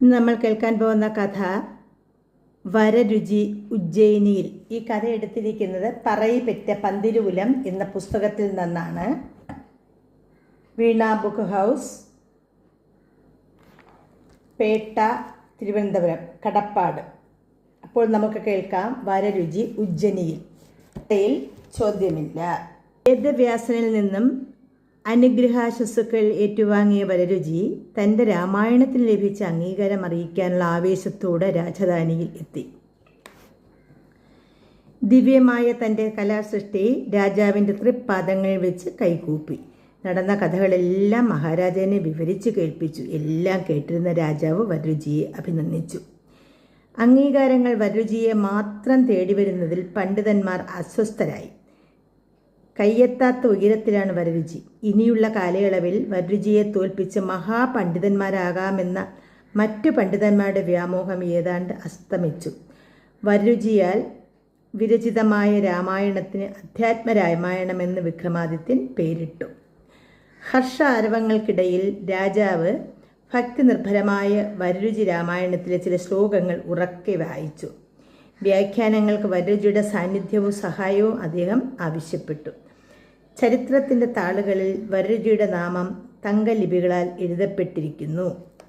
ഇന്ന് നമ്മൾ കേൾക്കാൻ പോകുന്ന കഥ വരരുചി ഉജ്ജയിനിയിൽ. ഈ കഥ എടുത്തിരിക്കുന്നത് പറയിപെറ്റ പന്തിരുകുലം എന്ന പുസ്തകത്തിൽ നിന്നാണ്. വീണ ബുക്ക് ഹൗസ്, പേട്ട, തിരുവനന്തപുരം, കടപ്പാട്. അപ്പോൾ നമുക്ക് കേൾക്കാം വരരുചി ഉജ്ജയിനിയിൽ. കഥയിൽ ചോദ്യമില്ല. വേദവ്യാസനിൽ നിന്നും അനുഗ്രഹാശസ്സുക്കൾ ഏറ്റുവാങ്ങിയ വരരുചി തൻ്റെ രാമായണത്തിന് ലഭിച്ച അംഗീകാരം അറിയിക്കാനുള്ള ആവേശത്തോടെ രാജധാനിയിൽ എത്തി. ദിവ്യമായ തൻ്റെ കലാസൃഷ്ടി രാജാവിൻ്റെ തൃപ്പാദങ്ങളിൽ വെച്ച് കൈകൂപ്പി. നടന്ന കഥകളെല്ലാം മഹാരാജാവിനെ വിവരിച്ചു കേൾപ്പിച്ചു. എല്ലാം കേട്ടിരുന്ന രാജാവ് വരരുചിയെ അഭിനന്ദിച്ചു. അംഗീകാരങ്ങൾ വരരുചിയെ മാത്രം തേടി വരുന്നതിൽ പണ്ഡിതന്മാർ അസ്വസ്ഥരായി. കയ്യെത്താത്ത ഉയരത്തിലാണ് വരരുചി. ഇനിയുള്ള കാലയളവിൽ വരരുചിയെ തോൽപ്പിച്ച് മഹാപണ്ഡിതന്മാരാകാമെന്ന മറ്റു പണ്ഡിതന്മാരുടെ വ്യാമോഹം ഏതാണ്ട് അസ്തമിച്ചു. വരരുചിയാൽ വിരചിതമായ രാമായണത്തിന് അധ്യാത്മരാമായണമെന്ന് വിക്രമാദിത്യൻ പേരിട്ടു. ഹർഷാരവങ്ങൾക്കിടയിൽ രാജാവ് ഭക്തിനിർഭരമായ വരരുചി രാമായണത്തിലെ ചില ശ്ലോകങ്ങൾ ഉറക്കെ വായിച്ചു. വ്യാഖ്യാനങ്ങൾക്ക് വരരുചിയുടെ സാന്നിധ്യവും സഹായവും അദ്ദേഹം ആവശ്യപ്പെട്ടു. ചരിത്രത്തിൻ്റെ താളുകളിൽ വരരുചിയുടെ നാമം തങ്കലിപികളാൽ എഴുതപ്പെട്ടിരിക്കുന്നു.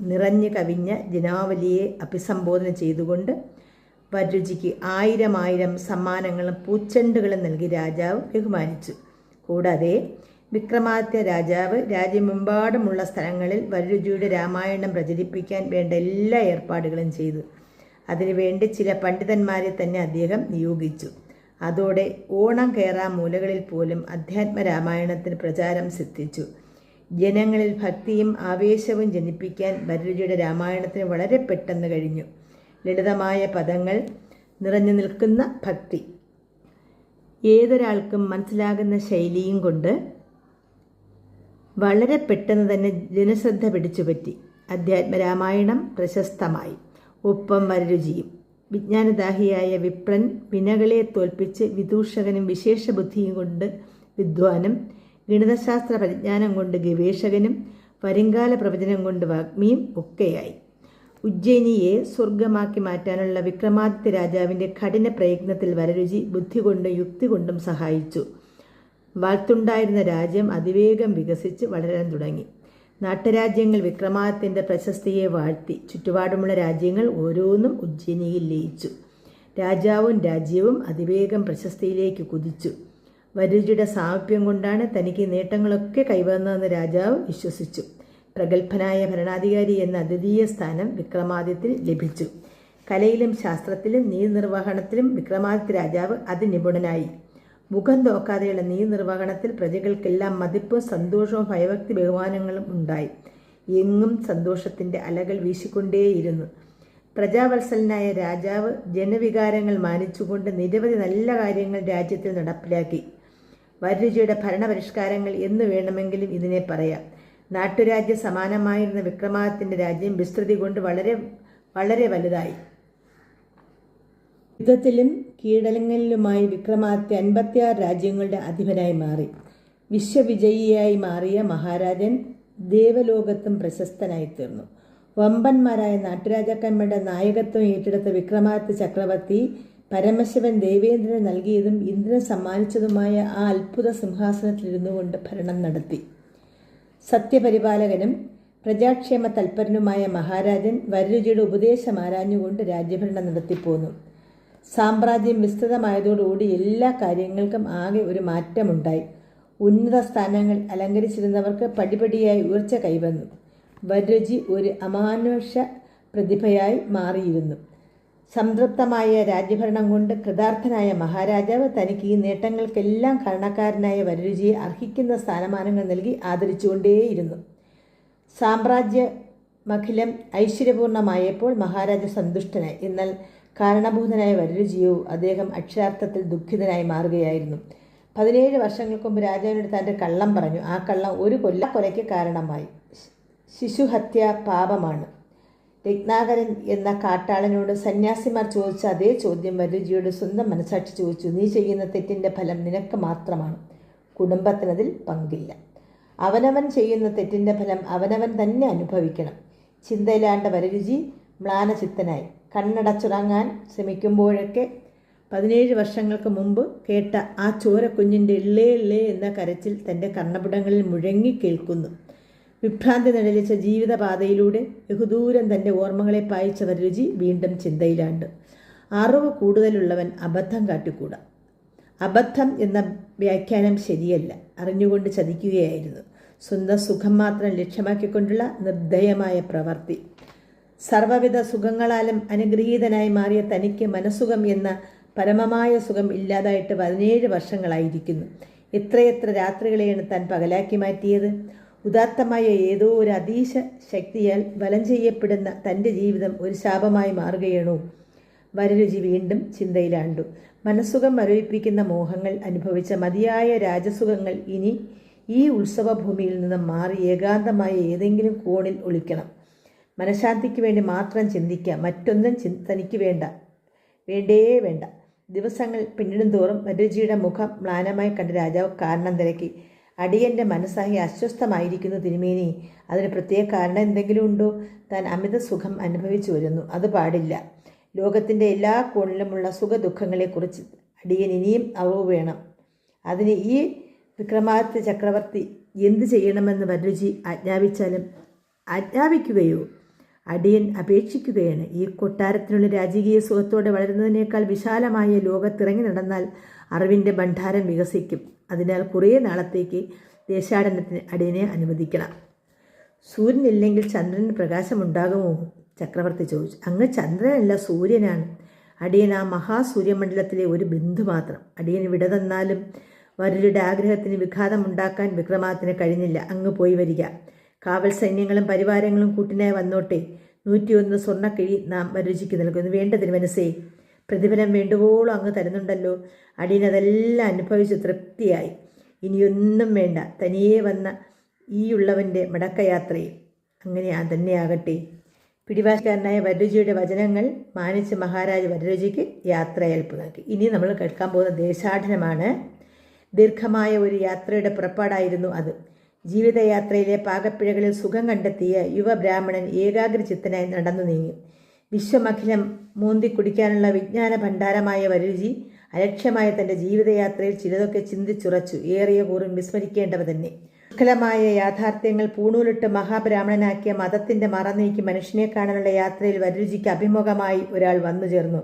നിറഞ്ഞു കവിഞ്ഞ ജനാവലിയെ അഭിസംബോധന ചെയ്തുകൊണ്ട് വരരുചിക്ക് 1000 സമ്മാനങ്ങളും പൂച്ചെണ്ടുകളും നൽകി രാജാവ് ബഹുമാനിച്ചു. കൂടാതെ വിക്രമാദിത്യ രാജാവ് രാജ്യമെമ്പാടുമുള്ള സ്ഥലങ്ങളിൽ വരരുചിയുടെ രാമായണം പ്രചരിപ്പിക്കാൻ വേണ്ട എല്ലാ ഏർപ്പാടുകളും ചെയ്തു. അതിനുവേണ്ടി ചില പണ്ഡിതന്മാരെ തന്നെ അദ്ദേഹം നിയോഗിച്ചു. അതോടെ ഓണം കയറാ മൂലകളിൽ പോലും അധ്യാത്മരാമായണത്തിന് പ്രചാരം സിദ്ധിച്ചു. ജനങ്ങളിൽ ഭക്തിയും ആവേശവും ജനിപ്പിക്കാൻ വരരുചിയുടെ രാമായണത്തിന് വളരെ പെട്ടെന്ന് കഴിഞ്ഞു. ലളിതമായ പദങ്ങൾ നിറഞ്ഞു നിൽക്കുന്ന ഭക്തി, ഏതൊരാൾക്കും മനസ്സിലാകുന്ന ശൈലിയും കൊണ്ട് വളരെ പെട്ടെന്ന് തന്നെ ജനശ്രദ്ധ പിടിച്ചുപറ്റി. അധ്യാത്മരാമായണം പ്രശസ്തമായി. ഒപ്പം വരരുചിയും. വിജ്ഞാനദാഹിയായ വിപ്രൻ വിനകളെ തോൽപ്പിച്ച് വിദൂഷകനും വിശേഷബുദ്ധിയും കൊണ്ട് വിദ്വാനും ഗണിതശാസ്ത്ര പരിജ്ഞാനം കൊണ്ട് ഗവേഷകനും വരുംകാല പ്രവചനം കൊണ്ട് വാഗ്മിയും ഒക്കെയായി. ഉജ്ജയിനിയെ സ്വർഗമാക്കി മാറ്റാനുള്ള വിക്രമാദിത്യ രാജാവിൻ്റെ കഠിന പ്രയത്നത്തിൽ വരരുചി ബുദ്ധി കൊണ്ടും യുക്തി കൊണ്ടും സഹായിച്ചു. വാഴ്ത്തുണ്ടായിരുന്ന രാജ്യം അതിവേഗം വികസിച്ച് വളരാൻ തുടങ്ങി. നാട്ടുരാജ്യങ്ങൾ വിക്രമാദിത്യൻ്റെ പ്രശസ്തിയെ വാഴ്ത്തി. ചുറ്റുപാടുമുള്ള രാജ്യങ്ങൾ ഓരോന്നും ഉജ്ജയിനിയിൽ ലയിച്ചു. രാജാവും രാജ്യവും അതിവേഗം പ്രശസ്തിയിലേക്ക് കുതിച്ചു. വരരുചിയുടെ സാമീപ്യം കൊണ്ടാണ് തനിക്ക് നേട്ടങ്ങളൊക്കെ കൈവന്നതെന്ന് രാജാവ് വിശ്വസിച്ചു. പ്രഗത്ഭനായ ഭരണാധികാരി എന്ന അദ്വിതീയ സ്ഥാനം വിക്രമാദിത്യന് ലഭിച്ചു. കലയിലും ശാസ്ത്രത്തിലും നീതിനിർവഹണത്തിലും വിക്രമാദിത്യ രാജാവ് അതിനിപുണനായി. മുഖം നോക്കാതെയുള്ള നീതിനിർവഹണത്തിൽ പ്രജകൾക്കെല്ലാം മതിപ്പും സന്തോഷവും ഭയഭക്തി ബഹുമാനങ്ങളും ഉണ്ടായി. എങ്ങും സന്തോഷത്തിൻ്റെ അലകൾ വീശിക്കൊണ്ടേയിരുന്നു. പ്രജാവത്സലനായ രാജാവ് ജനവികാരങ്ങൾ മാനിച്ചുകൊണ്ട് നിരവധി നല്ല കാര്യങ്ങൾ രാജ്യത്തിൽ നടപ്പിലാക്കി. വരരുചിയുടെ ഭരണപരിഷ്കാരങ്ങൾ എന്ന് വേണമെങ്കിലും ഇതിനെ പറയാം. നാട്ടുരാജ്യ സമാനമായിരുന്ന വിക്രമാദിത്യൻ്റെ രാജ്യം വിസ്തൃതി കൊണ്ട് വളരെ വളരെ വലുതായി. യുദ്ധത്തിലും കീഴടങ്ങലിലുമായി വിക്രമാദിത്യ 56 രാജ്യങ്ങളുടെ അധിപനായി മാറി. വിശ്വവിജയിയായി മാറിയ മഹാരാജൻ ദേവലോകത്തും പ്രശസ്തനായിത്തീർന്നു. വമ്പന്മാരായ നാട്ടുരാജാക്കന്മാരുടെ നായകത്വം ഏറ്റെടുത്ത വിക്രമാദിത്യ ചക്രവർത്തി പരമശിവൻ ദേവേന്ദ്രന് നൽകിയതും ഇന്ദ്രൻ സമ്മാനിച്ചതുമായ ആ അത്ഭുത സിംഹാസനത്തിലിരുന്നു കൊണ്ട് ഭരണം നടത്തി. സത്യപരിപാലകനും പ്രജാക്ഷേമ തൽപരനുമായ മഹാരാജൻ വരരുചിയുടെ ഉപദേശം ആരാഞ്ഞുകൊണ്ട് രാജ്യഭരണം നടത്തിപ്പോന്നു. സാമ്രാജ്യം വിസ്തൃതമായതോടുകൂടി എല്ലാ കാര്യങ്ങൾക്കും ആകെ ഒരു മാറ്റമുണ്ടായി. ഉന്നത സ്ഥാനങ്ങൾ അലങ്കരിച്ചിരുന്നവർക്ക് പടിപടിയായി ഉയർച്ച കൈവന്നു. വരരുചി ഒരു അമാനുഷ പ്രതിഭയായി മാറിയിരുന്നു. സംതൃപ്തമായ രാജ്യഭരണം കൊണ്ട് കൃതാർത്ഥനായ മഹാരാജാവ് തനിക്ക് ഈ നേട്ടങ്ങൾക്കെല്ലാം കാരണക്കാരനായ വരരുചിയെ അർഹിക്കുന്ന സ്ഥാനമാനങ്ങൾ നൽകി ആദരിച്ചുകൊണ്ടേയിരുന്നു. സാമ്രാജ്യമഖിലം ഐശ്വര്യപൂർണമായപ്പോൾ മഹാരാജ സന്തുഷ്ടനായി. എന്നാൽ കാരണഭൂതനായ വരരുചിയോ അദ്ദേഹം അക്ഷരാർത്ഥത്തിൽ ദുഃഖിതനായി മാറുകയായിരുന്നു. 17 വർഷങ്ങൾക്ക് മുമ്പ് രാജാവിനോട് തൻ്റെ കള്ളം പറഞ്ഞു. ആ കള്ളം ഒരു കൊലയ്ക്ക് കാരണമായി. ശിശുഹത്യ പാപമാണ്. രത്നാകരൻ എന്ന കാട്ടാളനോട് സന്യാസിമാർ ചോദിച്ച അതേ ചോദ്യം വരരുചിയോട് സ്വന്തം മനസാക്ഷി ചോദിച്ചു. നീ ചെയ്യുന്ന തെറ്റിൻ്റെ ഫലം നിനക്ക് മാത്രമാണ്, കുടുംബത്തിനതിൽ പങ്കില്ല. അവനവൻ ചെയ്യുന്ന തെറ്റിൻ്റെ ഫലം അവനവൻ തന്നെ അനുഭവിക്കണം. ചിന്തയിലാണ്ട വരരുചി മ്ലാനചിത്തനായി. കണ്ണടച്ചുറങ്ങാൻ ശ്രമിക്കുമ്പോഴൊക്കെ 17 വർഷങ്ങൾക്ക് മുമ്പ് കേട്ട ആ ചോരക്കുഞ്ഞിൻ്റെ ഇള്ളേ ഇള്ളേ എന്ന കരച്ചിൽ തൻ്റെ കർണപുടങ്ങളിൽ മുഴങ്ങി കേൾക്കുന്നു. വിഭ്രാന്തി നിഴലിച്ച ജീവിതപാതയിലൂടെ ബഹുദൂരം തൻ്റെ ഓർമ്മകളെ പായിച്ച വരരുചി വീണ്ടും ചിന്തയിലാണ്ട്. അറിവ് കൂടുതലുള്ളവൻ അബദ്ധം കാട്ടിക്കൂടാ. അബദ്ധം എന്ന വ്യാഖ്യാനം ശരിയല്ല. അറിഞ്ഞുകൊണ്ട് ചതിക്കുകയായിരുന്നു. സ്വന്തം സുഖം മാത്രം ലക്ഷ്യമാക്കിക്കൊണ്ടുള്ള നിർദ്ദയമായ പ്രവൃത്തി. സർവ്വവിധ സുഖങ്ങളാലും അനുഗ്രഹീതനായി മാറിയ തനിക്ക് മനസ്സുഖം എന്ന പരമമായ സുഖം ഇല്ലാതായിട്ട് 17 വർഷങ്ങളായിരിക്കുന്നു. എത്രയെത്ര രാത്രികളെയാണ് താൻ പകലാക്കി മാറ്റിയത്. ഉദാത്തമായ ഏതോ ഒരു അതീശ ശക്തിയാൽ വലം ചെയ്യപ്പെടുന്ന തൻ്റെ ജീവിതം ഒരു ശാപമായി മാറുകയാണോ? വരരുചി വീണ്ടും ചിന്തയിലാണ്ടു. മനസ്സുഖം മരവിപ്പിക്കുന്ന മോഹങ്ങൾ അനുഭവിച്ച മതിയായ രാജസുഖങ്ങൾ ഇനി ഈ ഉത്സവഭൂമിയിൽ നിന്ന് മാറി ഏകാന്തമായ ഏതെങ്കിലും കോണിൽ ഒളിക്കണം. മനഃശാന്തിക്ക് വേണ്ടി മാത്രം ചിന്തിക്കാം. മറ്റൊന്നും തനിക്ക് വേണ്ട. ദിവസങ്ങൾ പിന്നിടും തോറും വരരുചിയുടെ മുഖം മ്ലാനമായി കണ്ട രാജാവ് കാരണം തിരക്കി. അടിയൻ്റെ മനസ്സായി അസ്വസ്ഥമായിരിക്കുന്നു തിരുമേനി. അതിന് പ്രത്യേക കാരണം എന്തെങ്കിലും ഉണ്ടോ? താൻ അമിത സുഖം അനുഭവിച്ചു വരുന്നു. അത് പാടില്ല. ലോകത്തിൻ്റെ എല്ലാ കോണിലുമുള്ള സുഖദുഃഖങ്ങളെക്കുറിച്ച് അടിയൻ ഇനിയും അറിവ് വേണം. അതിന് ഈ വിക്രമാദിത്യ ചക്രവർത്തി എന്തു ചെയ്യണമെന്ന് വരരുചി ആജ്ഞാപിക്കുകയോ? അടിയൻ അപേക്ഷിക്കുകയാണ്. ഈ കൊട്ടാരത്തിനുള്ള രാജകീയ സുഖത്തോടെ വളരുന്നതിനേക്കാൾ വിശാലമായ ലോകത്തിറങ്ങി നടന്നാൽ അറിവിൻ്റെ ഭണ്ഡാരം വികസിക്കും. അതിനാൽ കുറേ നാളത്തേക്ക് ദേശാടനത്തിന് അടിയനെ അനുവദിക്കണം. സൂര്യനില്ലെങ്കിൽ ചന്ദ്രന് പ്രകാശമുണ്ടാകുമോ? ചക്രവർത്തി ചോദിച്ചു. അങ്ങ് ചന്ദ്രനല്ല, സൂര്യനാണ്. അടിയൻ ആ മഹാസൂര്യമണ്ഡലത്തിലെ ഒരു ബിന്ദു മാത്രം. അടിയൻ വിട തന്നാലും വരരുടെ ആഗ്രഹത്തിന് വിഘാതമുണ്ടാക്കാൻ വിക്രമാദിത്യന് കഴിഞ്ഞില്ല. അങ്ങ് പോയി വരിക. കാവൽ സൈന്യങ്ങളും പരിവാരങ്ങളും കൂട്ടിനായി വന്നോട്ടെ. 101 സ്വർണ്ണക്കിഴി നാം വരരുചിക്ക് നൽകുന്നു. വേണ്ടതിന് മനസ്സേ, പ്രതിഫലം വേണ്ടുവോളം അങ്ങ് തരുന്നുണ്ടല്ലോ. അടിയനതെല്ലാം അനുഭവിച്ച് തൃപ്തിയായി. ഇനിയൊന്നും വേണ്ട. തനിയെ വന്ന ഈയുള്ളവൻ്റെ മടക്കയാത്രയിൽ അങ്ങനെ തന്നെയാകട്ടെ. പിടിവാശിക്കാരനായ വരരുചിയുടെ വചനങ്ങൾ മാനിച്ച് മഹാരാജ് വരരുചിക്ക് യാത്രയയൽപ്പ് നൽകി. ഇനി നമ്മൾ കേൾക്കാൻ പോകുന്ന ദേശാടനമാണ്. ദീർഘമായ ഒരു യാത്രയുടെ പുറപ്പാടായിരുന്നു അത്. ജീവിതയാത്രയിലെ പാകപ്പിഴകളിൽ സുഖം കണ്ടെത്തിയ യുവബ്രാഹ്മണൻ ഏകാഗ്രചിത്തനായി നടന്നു നീങ്ങി. വിശ്വമഖിലം മൂന്തി കുടിക്കാനുള്ള വിജ്ഞാന ഭണ്ഡാരമായ വരരുചി അലക്ഷ്യമായ തൻ്റെ ജീവിതയാത്രയിൽ ചിലതൊക്കെ ചിന്തിച്ചുറച്ചു. ഏറിയ കൂറും വിസ്മരിക്കേണ്ടവ തന്നെ. ദുഷ്കലമായ യാഥാർത്ഥ്യങ്ങൾ പൂണൂലിട്ട് മഹാബ്രാഹ്മണനാക്കിയ മതത്തിൻ്റെ മറനീക്കി മനുഷ്യനെ കാണാനുള്ള യാത്രയിൽ വരരുചിക്ക് അഭിമുഖമായി ഒരാൾ വന്നു ചേർന്നു.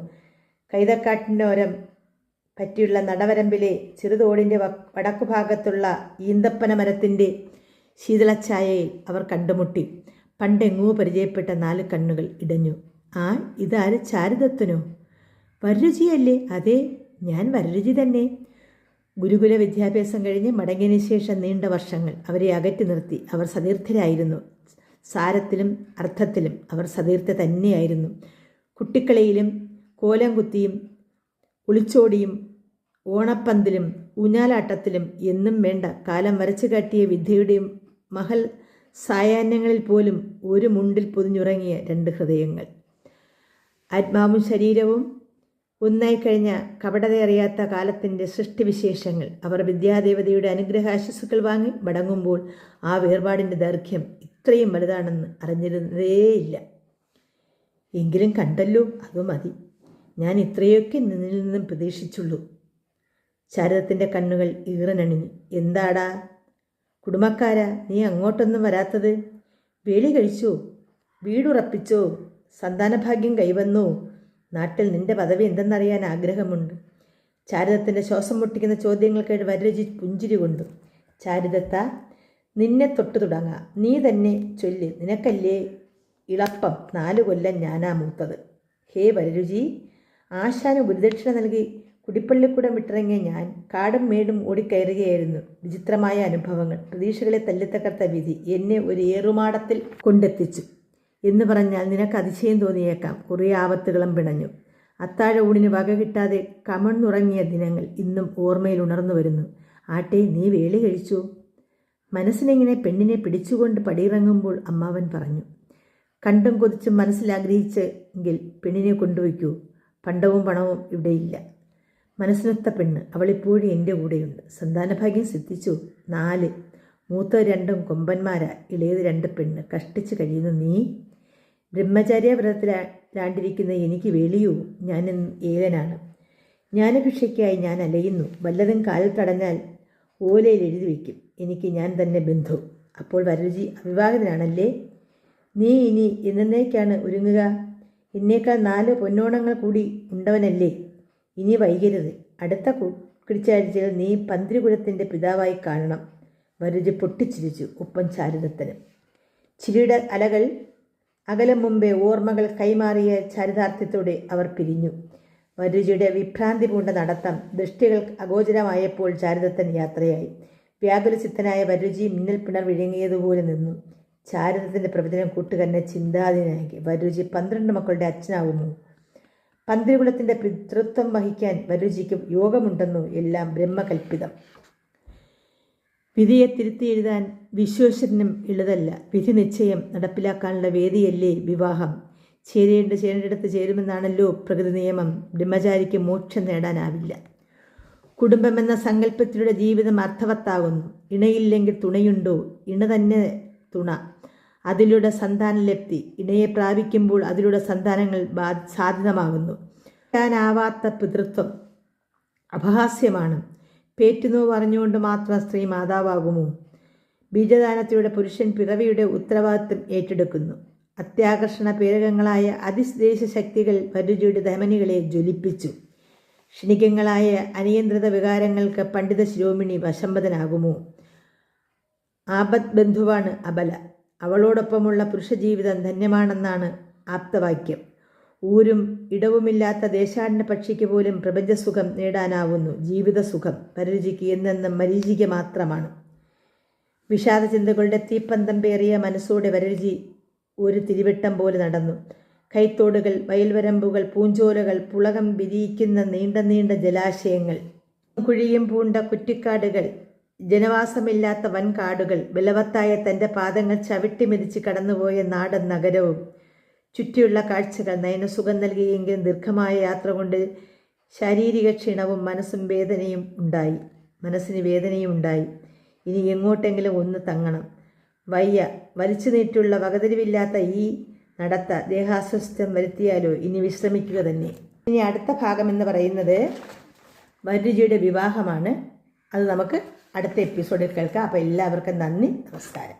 കൈതക്കാട്ടിനോരം പറ്റിയുള്ള നടവരമ്പിലെ ചെറുതോടിൻ്റെ വടക്കുഭാഗത്തുള്ള ഈന്തപ്പന മരത്തിൻ്റെ ശീതളഛായയിൽ അവർ കണ്ടുമുട്ടി. പണ്ടെങ്ങോ പരിചയപ്പെട്ട 4 കണ്ണുകൾ ഇടഞ്ഞു. ആ, ഇതാര്? ചാരുദത്തനോ? വരരുചിയല്ലേ? അതെ, ഞാൻ വരരുചി തന്നെ. ഗുരുകുല വിദ്യാഭ്യാസം കഴിഞ്ഞ് മടങ്ങിയതിനു ശേഷം നീണ്ട വർഷങ്ങൾ അവരെ അകറ്റി നിർത്തി. അവർ സതീർത്ഥരായിരുന്നു. സാരത്തിലും അർത്ഥത്തിലും അവർ സതീർത്ഥ തന്നെയായിരുന്നു. കുട്ടിക്കളിയിലും കോലം കുത്തിയും ഒളിച്ചോടിയും ഓണപ്പന്തിലും ഊഞ്ഞാലാട്ടത്തിലും എന്നും വേണ്ട കാലം വരച്ചു കാട്ടിയ വിദ്യയുടെയും മഹൽ സായാഹ്നങ്ങളിൽ പോലും ഒരു മുണ്ടിൽ പൊതിഞ്ഞുറങ്ങിയ 2 ഹൃദയങ്ങൾ. ആത്മാവും ശരീരവും ഒന്നായി കഴിഞ്ഞ കപടതയറിയാത്ത കാലത്തിൻ്റെ സൃഷ്ടിവിശേഷങ്ങൾ. അവർ വിദ്യാദേവതയുടെ അനുഗ്രഹാശസ്സുകൾ വാങ്ങി മടങ്ങുമ്പോൾ ആ വേർപാടിൻ്റെ ദൈർഘ്യം ഇത്രയും വലുതാണെന്ന് അറിഞ്ഞിരുന്നതേയില്ല. എങ്കിലും കണ്ടല്ലോ, അത് മതി. ഞാൻ ഇത്രയൊക്കെ നിന്നിൽ നിന്നും പ്രതീക്ഷിച്ചുള്ളൂ. ശാരദത്തിൻ്റെ കണ്ണുകൾ ഈറനണിഞ്ഞു. എന്താടാ കുടുംബക്കാരാ, നീ അങ്ങോട്ടൊന്നും വരാത്തത്? വേളി കഴിച്ചോ? വീടുറപ്പിച്ചോ? സന്താനഭാഗ്യം കൈവന്നോ? നാട്ടിൽ നിന്റെ പദവി എന്തെന്നറിയാൻ ആഗ്രഹമുണ്ട്. ചാരുദത്തിൻ്റെ ശ്വാസം മുട്ടിക്കുന്ന ചോദ്യങ്ങൾ കേട്ട് വരരുചി പുഞ്ചിരി കൊണ്ടു. ചാരുദത്ത, നിന്നെ തൊട്ടു തുടങ്ങാം. നീ തന്നെ ചൊല്ല്. നിനക്കല്ലേ ഇളപ്പം? 4 കൊല്ലം ഞാനാ മൂത്തത്. ഹേ വരരുചി, ആശാന് ഗുരുദക്ഷിണ നൽകി കുടിപ്പള്ളിക്കൂടം വിട്ടിറങ്ങിയ ഞാൻ കാടും മേടും ഓടിക്കയറുകയായിരുന്നു. വിചിത്രമായ അനുഭവങ്ങൾ, പ്രതീക്ഷകളെ തല്ലിത്തകർത്ത വിധി എന്നെ ഒരു ഏറുമാടത്തിൽ കൊണ്ടെത്തിച്ചു എന്ന് പറഞ്ഞാൽ നിനക്ക് അതിശയം തോന്നിയേക്കാം. കുറേ ആപത്തുകളും പിണഞ്ഞു. അത്താഴ ഊണിന് വക കിട്ടാതെ കമഴ്ന്നുറങ്ങിയ ദിനങ്ങൾ ഇന്നും ഓർമ്മയിൽ ഉണർന്നു വരുന്നു. ആട്ടെ, നീ വേളി കഴിച്ചു? മനസ്സിനെങ്ങനെ പെണ്ണിനെ പിടിച്ചുകൊണ്ട് പടിയിറങ്ങുമ്പോൾ അമ്മാവൻ പറഞ്ഞു. കണ്ടും കൊതിച്ചും മനസ്സിലാഗ്രഹിച്ചെങ്കിൽ പെണ്ണിനെ കൊണ്ടുവയ്ക്കൂ. പണ്ടവും പണവും ഇവിടെയില്ല. മനസ്സിനൊത്ത പെണ്ണ് അവളിപ്പോഴും എൻ്റെ കൂടെയുണ്ട്. സന്താനഭാഗ്യം സിദ്ധിച്ചു. 4. മൂത്ത 2 കൊമ്പന്മാരാ, ഇളയത് 2 പെണ്ണ്. കഷ്ടിച്ച് കഴിയുന്നു നീ. ബ്രഹ്മചര്യ വ്രതത്തിലാണ്ടിരിക്കുന്ന എനിക്ക് വെളിയൂ, ഞാൻ ഏകനാണ്. ജ്ഞാനഭിക്ഷയ്ക്കായി ഞാൻ അലയുന്നു. വല്ലതും കാലിൽ തടഞ്ഞാൽ ഓലയിൽ എഴുതി വയ്ക്കും, എനിക്ക് ഞാൻ തന്നെ ബന്ധു. അപ്പോൾ വരരുചി അവിവാഹിതനാണല്ലേ? നീ ഇനി എന്നേക്കാണ് ഒരുങ്ങുക? എന്നേക്കാൾ 4 പൊന്നോണങ്ങൾ കൂടി ഉണ്ടവനല്ലേ? ഇനി വൈകരുത്. അടുത്ത കുടിച്ചാഴ്ചയിൽ നീ പന്തിരുകുലത്തിൻ്റെ പിതാവായി കാണണം. വരരുചി പൊട്ടിച്ചിരിച്ചു. ഒപ്പം ചാരുദത്തനും. ചിരിയുടെ അലകൾ അകലം മുമ്പേ ഓർമ്മകൾ കൈമാറിയ ചാരിതാർത്ഥ്യത്തോടെ അവർ പിരിഞ്ഞു. വരരുചിയുടെ വിഭ്രാന്തി പൂണ്ട നടത്തം ദൃഷ്ടികൾ അഗോചരമായപ്പോൾ ചാരുദത്തൻ യാത്രയായി. വ്യാകുലചിത്തനായ വരരുചി മിന്നൽ പിണർ വിഴുങ്ങിയതുപോലെ നിന്നു. ചാരുദത്തൻ്റെ പ്രവചനം കൂട്ടുകാരനെ ചിന്താധീനാക്കി. വരരുചി 12 മക്കളുടെ അച്ഛനാവുമോ? പന്തിരുകുലത്തിൻ്റെ പിതൃത്വം വഹിക്കാൻ വരരുചിക്ക് യോഗമുണ്ടെന്നോ? എല്ലാം ബ്രഹ്മകൽപ്പിതം. വിധിയെ തിരുത്തി എഴുതാൻ വിശ്വേശ്വരനും എളുതല്ല. വിധി നിശ്ചയം നടപ്പിലാക്കാനുള്ള വേദിയല്ലേ വിവാഹം. ചേരേണ്ടിടത്ത് ചേരുമെന്നാണല്ലോ പ്രകൃതി നിയമം. ബ്രഹ്മചാരിക്ക് മോക്ഷം നേടാനാവില്ല. കുടുംബമെന്ന സങ്കല്പത്തിലൂടെ ജീവിതം അർത്ഥവത്താകുന്നു. ഇണയില്ലെങ്കിൽ തുണയുണ്ടോ? ഇണ തന്നെ തുണ. അതിലൂടെ സന്താനലബ്ധി. ഇണയെ പ്രാപിക്കുമ്പോൾ അതിലൂടെ സന്താനങ്ങൾ സാധ്യതമാകുന്നു. ാവാത്ത പിതൃത്വം അപഹാസ്യമാണ്. പേറ്റുനോവ് അറിഞ്ഞുകൊണ്ട് മാത്രം സ്ത്രീ മാതാവാകുമോ? ബീജദാനത്തിലൂടെ പുരുഷൻ പിറവിയുടെ ഉത്തരവാദിത്വം ഏറ്റെടുക്കുന്നു. അത്യാകർഷണ പ്രേരകങ്ങളായ അതിദേശ ശക്തികൾ വരരുചിയുടെ ധമനികളെ ജ്വലിപ്പിച്ചു. ക്ഷണികങ്ങളായ അനിയന്ത്രിത വികാരങ്ങൾക്ക് പണ്ഡിത ശിരോമണി വശംവദനാകുമോ? ആപത് ബന്ധുവാണ് അബല. അവളോടൊപ്പമുള്ള പുരുഷജീവിതം ധന്യമാണെന്നാണ് ആപ്തവാക്യം. ഊരും ഇടവുമില്ലാത്ത ദേശാടന പക്ഷിക്ക് പോലും പ്രപഞ്ചസുഖം നേടാനാവുന്നു. ജീവിതസുഖം വരരുചിക്ക് എന്നെന്നും മരീചിക മാത്രമാണ്. വിഷാദചിന്തകളുടെ തീപ്പന്തം പേറിയ മനസ്സോടെ വരരുചി ഒരു തിരിവട്ടം പോലെ നടന്നു. കൈത്തോടുകൾ, വയൽവരമ്പുകൾ, പൂഞ്ചോലകൾ, പുളകം വിരിയിക്കുന്ന നീണ്ട നീണ്ട ജലാശയങ്ങൾ, കുഴിയും പൂണ്ട കുറ്റിക്കാടുകൾ, ജനവാസമില്ലാത്ത വൻകാടുകൾ, ബലവത്തായ തൻ്റെ പാദങ്ങൾ ചവിട്ടിമെതിച്ച് കടന്നുപോയ നാടൻ നഗരവും, ചുറ്റിയുള്ള കാഴ്ചകൾ നയനസുഖം നൽകിയെങ്കിലും ദീർഘമായ യാത്ര കൊണ്ട് ശാരീരിക ക്ഷീണവും മനസ്സിന് വേദനയും ഉണ്ടായി. ഇനി എങ്ങോട്ടെങ്കിലും ഒന്ന് തങ്ങണം. വയ്യ. വലിച്ചു നീട്ടുള്ള വകതിരിവില്ലാത്ത ഈ നടത്ത ദേഹാസ്വസ്ഥം വരുത്തിയാലോ? ഇനി വിശ്രമിക്കുക തന്നെ. ഇനി അടുത്ത ഭാഗം എന്ന് പറയുന്നത് വരരുചിയുടെ വിവാഹമാണ്. അത് നമുക്ക് അടുത്ത എപ്പിസോഡിൽ കേൾക്കാം. അപ്പോൾ എല്ലാവർക്കും നന്ദി, നമസ്കാരം.